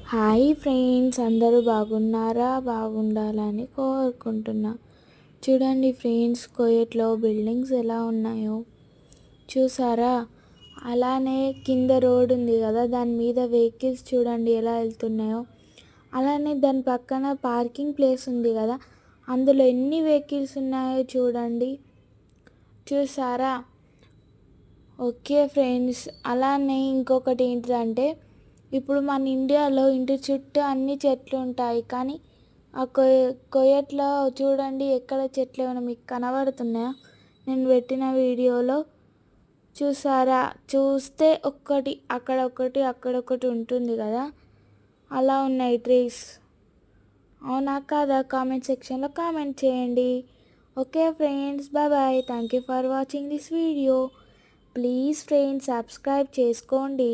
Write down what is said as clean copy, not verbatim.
Hi friends, అందరూ బాగున్నారా? బాగుండాలని కోరుకుంటున్నా. చూడండి ఫ్రెండ్స్, కోయట్లో బిల్డింగ్స్ ఎలా ఉన్నాయో చూసారా? అలానే కింద రోడ్ ఉంది కదా, దాని మీద వెహికల్స్ చూడండి ఎలా వెళ్తున్నాయో. అలానే దాని పక్కన పార్కింగ్ ప్లేస్ ఉంది కదా, అందులో ఎన్ని వెహికల్స్ ఉన్నాయో చూడండి. చూసారా? ఓకే ఫ్రెండ్స్, అలానే ఇంకొకటి ఏంటిదంటే, ఇప్పుడు మన ఇండియాలో ఇంటి చుట్టూ అన్ని చెట్లు ఉంటాయి, కానీ ఆ కొయ్యట్లో చూడండి ఎక్కడ చెట్లు ఏమైనా మీకు కనబడుతున్నాయా? నేను పెట్టిన వీడియోలో చూసారా? చూస్తే ఒక్కటి అక్కడొకటి ఉంటుంది కదా, అలా ఉన్నాయి ట్రీస్. అవునా కాదా? కామెంట్ సెక్షన్లో కామెంట్ చేయండి. Okay friends, bye. Thank you for watching this video. Please friends, subscribe చేసుకోండి.